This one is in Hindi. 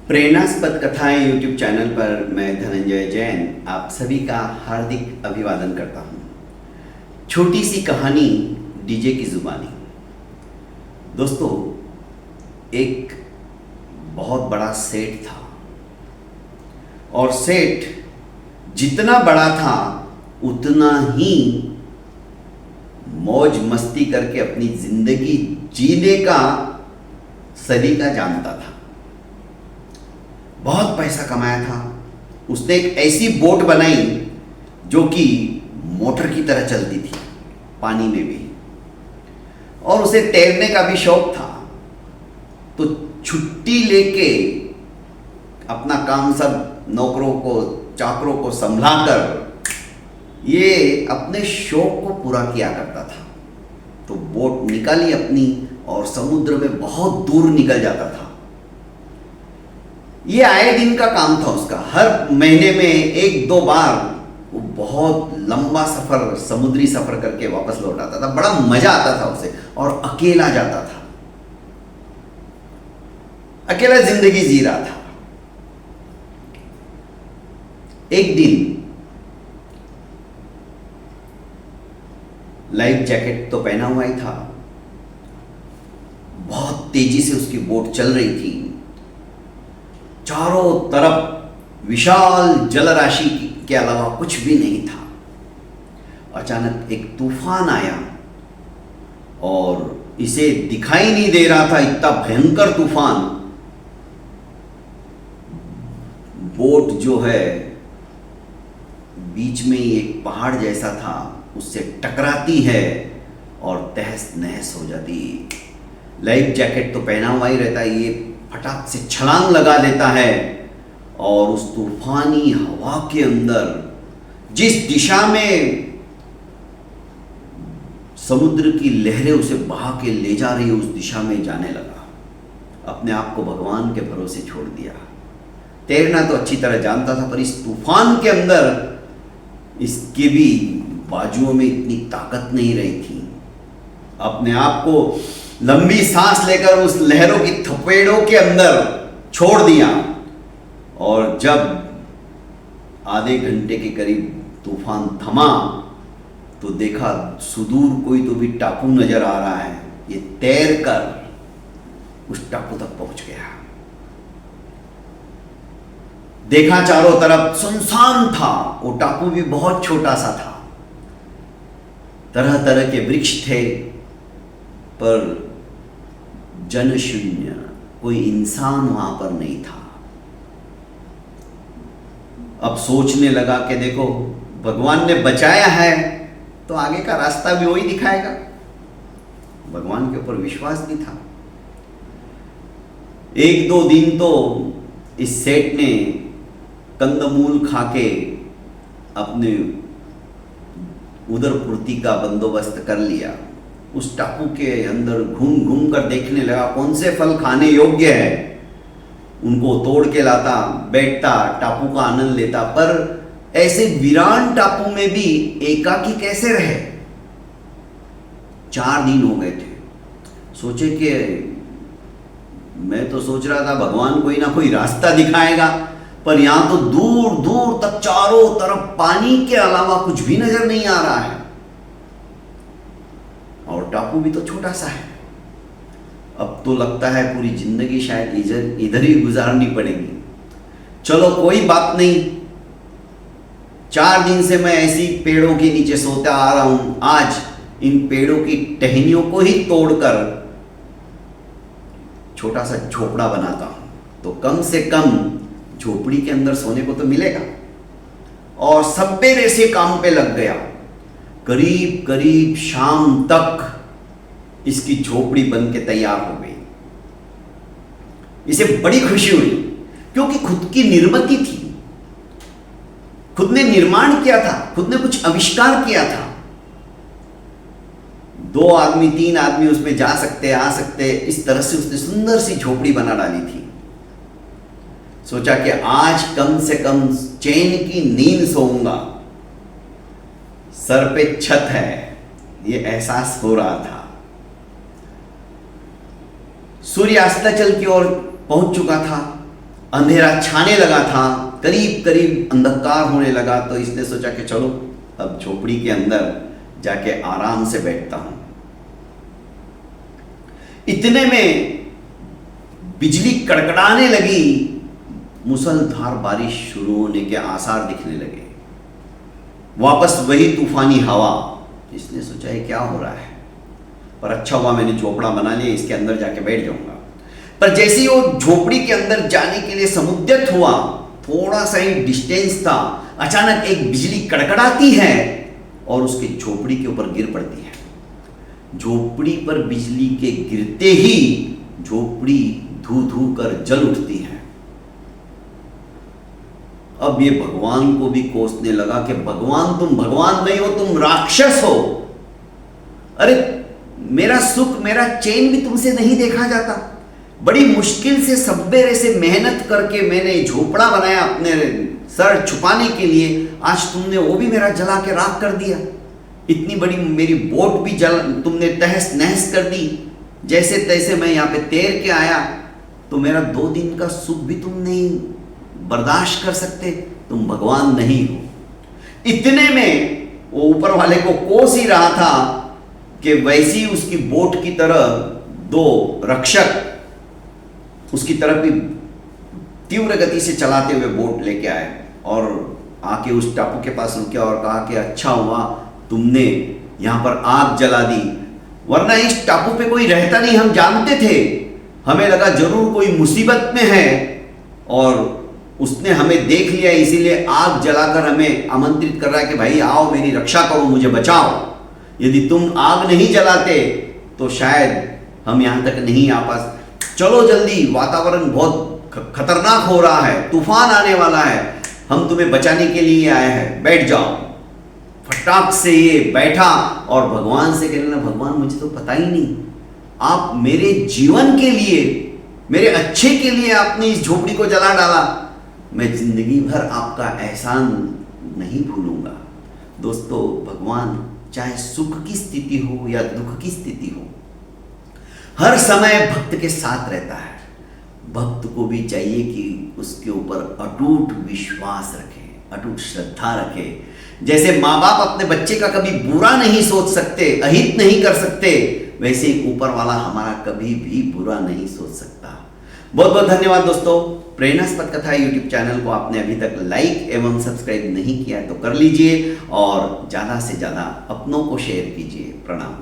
प्रेरणास्पद कथाएं यूट्यूब चैनल पर मैं धनंजय जैन आप सभी का हार्दिक अभिवादन करता हूं। छोटी सी कहानी डीजे की जुबानी। दोस्तों, एक बहुत बड़ा सेट था और सेट जितना बड़ा था उतना ही मौज मस्ती करके अपनी जिंदगी जीने का सलीका जानता था। बहुत पैसा कमाया था। उसने एक ऐसी बोट बनाई जो कि मोटर की तरह चलती थी, पानी में भी, और उसे तैरने का भी शौक था। तो छुट्टी लेके अपना काम सब नौकरों को चाकरों को संभलाकर ये अपने शौक को पूरा किया करता था। तो बोट निकाली अपनी और समुद्र में बहुत दूर निकल जाता था। ये आए दिन का काम था उसका। हर महीने में एक दो बार वो बहुत लंबा सफर, समुद्री सफर करके वापस लौट आता था। बड़ा मजा आता था उसे, और अकेला जाता था, अकेला जिंदगी जी रहा था। एक दिन लाइफ जैकेट तो पहना हुआ ही था, बहुत तेजी से उसकी बोट चल रही थी। चारों तरफ विशाल जलराशि के अलावा कुछ भी नहीं था। अचानक एक तूफान आया और इसे दिखाई नहीं दे रहा था, इतना भयंकर तूफान। बोट जो है बीच में ही एक पहाड़ जैसा था, उससे टकराती है और तहस नहस हो जाती। लाइफ जैकेट तो पहना हुआ ही रहता है, ये फटाक से छलांग लगा देता है और उस तूफानी हवा के अंदर जिस दिशा में समुद्र की लहरें उसे बहा के ले जा रही है उस दिशा में जाने लगा। अपने आप को भगवान के भरोसे छोड़ दिया। तैरना तो अच्छी तरह जानता था, पर इस तूफान के अंदर इसके भी बाजुओं में इतनी ताकत नहीं रही थी। अपने आप को लंबी सांस लेकर उस लहरों की थपेड़ों के अंदर छोड़ दिया, और जब आधे घंटे के करीब तूफान थमा तो देखा सुदूर कोई तो भी टापू नजर आ रहा है। ये तैर कर उस टापू तक पहुंच गया। देखा चारों तरफ सुनसान था, वो टापू भी बहुत छोटा सा था। तरह तरह के वृक्ष थे पर जनशून्य, कोई इंसान वहां पर नहीं था। अब सोचने लगा कि देखो, भगवान ने बचाया है तो आगे का रास्ता भी वही दिखाएगा। भगवान के ऊपर विश्वास भी था। एक दो दिन तो इस सेठ ने कंदमूल खाके अपने उदरपूर्ति का बंदोबस्त कर लिया। उस टापू के अंदर घूम घूम कर देखने लगा कौन से फल खाने योग्य है। उनको तोड़ के लाता, बैठता, टापू का आनंद लेता। पर ऐसे वीरान टापू में भी एकाकी कैसे रहे। 4 दिन हो गए थे। सोचे कि मैं तो सोच रहा था भगवान कोई ना कोई रास्ता दिखाएगा, पर यहां तो दूर दूर तक चारों तरफ पानी के अलावा कुछ भी नजर नहीं आ रहा है, और टापू भी तो छोटा सा है। अब तो लगता है पूरी जिंदगी शायद इधर ही गुजारनी पड़ेगी। चलो कोई बात नहीं, 4 दिन से मैं ऐसी पेड़ों के नीचे सोता आ रहा हूं। आज इन पेड़ों की टहनियों को ही तोड़कर छोटा सा झोपड़ा बनाता हूं, तो कम से कम झोपड़ी के अंदर सोने को तो मिलेगा। और सवेरे से काम पे लग गया। करीब करीब शाम तक इसकी झोपड़ी बन के तैयार हो गई। इसे बड़ी खुशी हुई, क्योंकि खुद की निर्मित थी, खुद ने निर्माण किया था, खुद ने कुछ आविष्कार किया था। 2 आदमी 3 आदमी उसमें जा सकते, आ सकते, इस तरह से उसने सुंदर सी झोपड़ी बना डाली थी। सोचा कि आज कम से कम चैन की नींद सोऊंगा, सर पे छत है, ये एहसास हो रहा था। सूर्य अस्ताचल की ओर पहुंच चुका था। अंधेरा छाने लगा था, करीब करीब अंधकार होने लगा, तो इसने सोचा कि चलो अब झोपड़ी के अंदर जाके आराम से बैठता हूं। इतने में बिजली कड़कड़ाने लगी, मूसलाधार बारिश शुरू होने के आसार दिखने लगे, वापस वही तूफानी हवा। इसने सोचा है क्या हो रहा है, पर अच्छा हुआ मैंने झोपड़ा बना लिया, इसके अंदर जाके बैठ जाऊंगा। पर जैसे ही वो झोपड़ी के अंदर जाने के लिए समुद्यत हुआ, थोड़ा सा ही डिस्टेंस था, अचानक एक बिजली कड़कड़ाती है और उसकी झोपड़ी के ऊपर गिर पड़ती है। झोपड़ी पर बिजली के गिरते ही झोपड़ी धू धू कर जल उठती है। अब ये भगवान को भी कोसने लगा कि भगवान तुम भगवान नहीं हो, तुम राक्षस हो। अरे मेरा सुख मेरा चैन भी तुमसे नहीं देखा जाता। बड़ी मुश्किल से सब्बेरे से मेहनत करके मैंने झोपड़ा बनाया अपने सर छुपाने के लिए, आज तुमने वो भी मेरा जला के राख कर दिया। इतनी बड़ी मेरी बोट भी तुमने तहस नहस कर दी। जैसे तैसे मैं यहाँ पे तैर के आया, तो मेरा 2 दिन का सुख भी तुम नहीं बर्दाश्त कर सकते, तुम भगवान नहीं हो। इतने में वो ऊपर वाले को कोस ही रहा था कि वैसी उसकी बोट की तरह 2 रक्षक उसकी तरफ भी तीव्र गति से चलाते हुए बोट लेके आए और आके उस टापू के पास रुके और कहा कि अच्छा हुआ तुमने यहाँ पर आग जला दी, वरना इस टापू पे कोई रहता नहीं। हम जानते थे, हमें लगा जरूर कोई मुसीबत में है और उसने हमें देख लिया, इसीलिए आग जलाकर हमें आमंत्रित कर रहा है कि भाई आओ मेरी रक्षा करो, मुझे बचाओ। यदि तुम आग नहीं जलाते तो शायद हम यहाँ तक नहीं आ पास। चलो जल्दी, वातावरण बहुत खतरनाक हो रहा है, तूफान आने वाला है, हम तुम्हें बचाने के लिए आए हैं, बैठ जाओ। फटाक से ये बैठा और भगवान से कहने लगा, भगवान मुझे तो पता ही नहीं, आप मेरे जीवन के लिए, मेरे अच्छे के लिए आपने इस झोपड़ी को जला डाला, मैं जिंदगी भर आपका एहसान नहीं भूलूंगा। दोस्तों, भगवान चाहे सुख की स्थिति हो या दुख की स्थिति हो, हर समय भक्त के साथ रहता है। भक्त को भी चाहिए कि उसके ऊपर अटूट विश्वास रखे, अटूट श्रद्धा रखे। जैसे माँ बाप अपने बच्चे का कभी बुरा नहीं सोच सकते, अहित नहीं कर सकते, वैसे ही ऊपर वाला हमारा कभी भी बुरा नहीं सोच सकता। बहुत बहुत धन्यवाद दोस्तों। प्रेरणास्पद कथा यूट्यूब चैनल को आपने अभी तक लाइक एवं सब्सक्राइब नहीं किया तो कर लीजिए और ज़्यादा से ज़्यादा अपनों को शेयर कीजिए। प्रणाम।